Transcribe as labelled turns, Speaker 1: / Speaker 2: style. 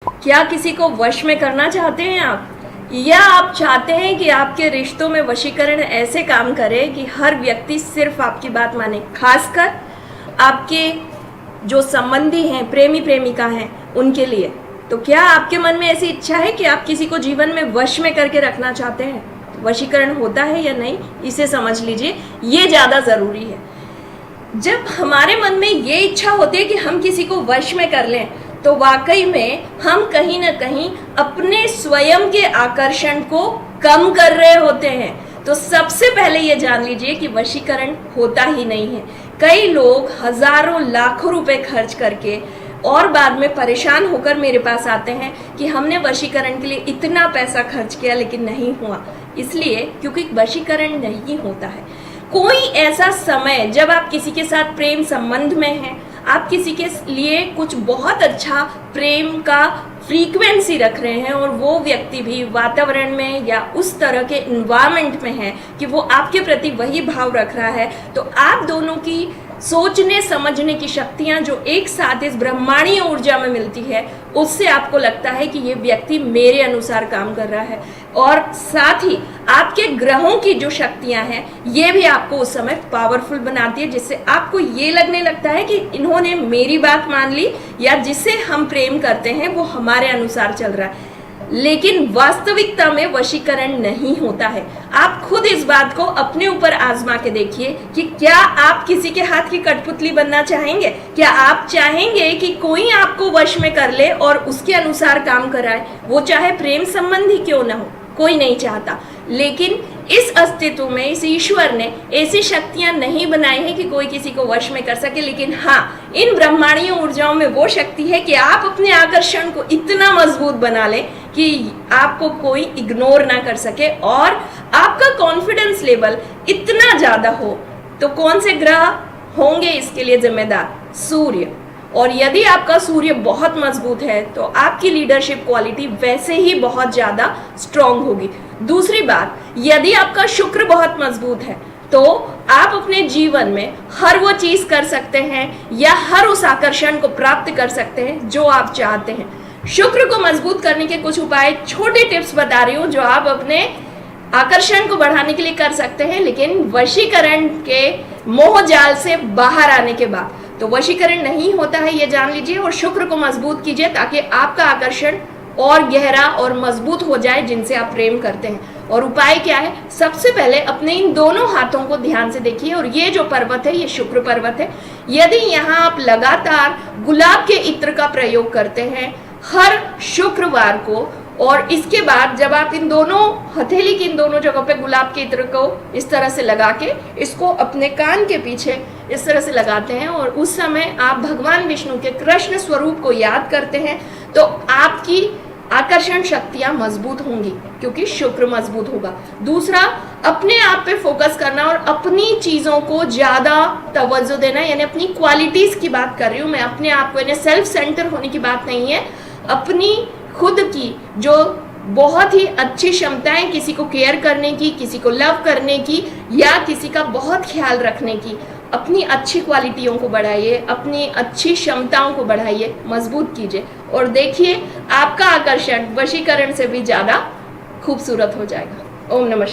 Speaker 1: क्या किसी को वश में करना चाहते हैं आप, या आप चाहते हैं कि आपके रिश्तों में वशीकरण ऐसे काम करे कि हर व्यक्ति सिर्फ आपकी बात माने, खासकर आपके जो संबंधी हैं, प्रेमी प्रेमिका हैं, उनके लिए। तो क्या आपके मन में ऐसी इच्छा है कि आप किसी को जीवन में वश में करके रखना चाहते हैं? वशीकरण होता है या नहीं, इसे समझ लीजिए, ये ज़्यादा ज़रूरी है। जब हमारे मन में ये इच्छा होती है कि हम किसी को वश में कर लें, तो वाकई में हम कहीं ना कहीं अपने स्वयं के आकर्षण को कम कर रहे होते हैं। तो सबसे पहले ये जान लीजिए कि वशीकरण होता ही नहीं है। कई लोग हजारों लाखों रुपए खर्च करके और बाद में परेशान होकर मेरे पास आते हैं कि हमने वशीकरण के लिए इतना पैसा खर्च किया लेकिन नहीं हुआ। इसलिए क्योंकि वशीकरण नहीं होता है। कोई ऐसा समय जब आप किसी के साथ प्रेम संबंध में हैं, आप किसी के लिए कुछ बहुत अच्छा प्रेम का फ्रीक्वेंसी रख रहे हैं और वो व्यक्ति भी वातावरण में या उस तरह के इन्वायरमेंट में है कि वो आपके प्रति वही भाव रख रहा है, तो आप दोनों की सोचने समझने की शक्तियां जो एक साथ इस ब्रह्मांडीय ऊर्जा में मिलती है, उससे आपको लगता है कि ये व्यक्ति मेरे अनुसार काम कर रहा है। और साथ ही आपके ग्रहों की जो शक्तियां हैं, ये भी आपको उस समय पावरफुल बनाती है, जिससे आपको ये लगने लगता है कि इन्होंने मेरी बात मान ली या जिसे हम प्रेम करते हैं वो हमारे अनुसार चल रहा है। लेकिन वास्तविकता में वशीकरण नहीं होता है। आप खुद इस बात को अपने ऊपर आजमा के देखिए कि क्या आप किसी के हाथ की कठपुतली बनना चाहेंगे? क्या आप चाहेंगे कि कोई आपको वश में कर ले और उसके अनुसार काम कराए, वो चाहे प्रेम संबंधी क्यों ना हो? कोई नहीं चाहता। लेकिन इस अस्तित्व में इस ईश्वर ने ऐसी शक्तियां नहीं बनाई है कि कोई किसी को वश में कर सके। लेकिन हाँ, इन ब्रह्मांडीय ऊर्जाओं में वो शक्ति है कि आप अपने आकर्षण को इतना मजबूत बना लें कि आपको कोई इग्नोर ना कर सके और आपका कॉन्फिडेंस लेवल इतना ज्यादा हो। तो कौन से ग्रह होंगे इसके लिए जिम्मेदार? सूर्य। और यदि आपका सूर्य बहुत मजबूत है तो आपकी लीडरशिप क्वालिटी वैसे ही बहुत ज्यादा स्ट्रांग होगी। दूसरी बात, यदि आपका शुक्र बहुत मजबूत है तो आप अपने जीवन में हर वो चीज कर सकते हैं या हर उस आकर्षण को प्राप्त कर सकते हैं जो आप चाहते हैं। शुक्र को मजबूत करने के कुछ उपाय, छोटे टिप्स बता रही हूँ जो आप अपने आकर्षण को बढ़ाने के लिए कर सकते हैं, लेकिन वशीकरण के मोह जाल से बाहर आने के बाद। तो वशीकरण नहीं होता है, ये जान लीजिए, और शुक्र को मजबूत कीजिए ताकि आपका आकर्षण और गहरा और मजबूत हो जाए जिनसे आप प्रेम करते हैं। और उपाय क्या है? सबसे पहले अपने इन दोनों हाथों को ध्यान से देखिए, और ये जो पर्वत है ये शुक्र पर्वत है। यदि यहाँ आप लगातार गुलाब के इत्र का प्रयोग करते हैं हर शुक्रवार को, और इसके बाद जब आप इन दोनों हथेली की इन दोनों जगहों पे गुलाब के इत्र को इस तरह से लगा के इसको अपने कान के पीछे इस तरह से लगाते हैं और उस समय आप भगवान विष्णु के कृष्ण स्वरूप को याद करते हैं, तो आपकी आकर्षण शक्तियां मजबूत होंगी क्योंकि शुक्र मजबूत होगा। दूसरा, अपने आप पे फोकस करना और अपनी चीजों को ज्यादा तवज्जो देना, यानी अपनी क्वालिटीज की बात कर रही हूँ मैं, अपने आप को, यानी सेल्फ सेंटर होने की बात नहीं है। अपनी खुद की जो बहुत ही अच्छी क्षमताएं, किसी को केयर करने की, किसी को लव करने की या किसी का बहुत ख्याल रखने की, अपनी अच्छी क्वालिटियों को बढ़ाइए, अपनी अच्छी क्षमताओं को बढ़ाइए, मजबूत कीजिए और देखिए आपका आकर्षण वशीकरण से भी ज़्यादा खूबसूरत हो जाएगा। ओम नमः।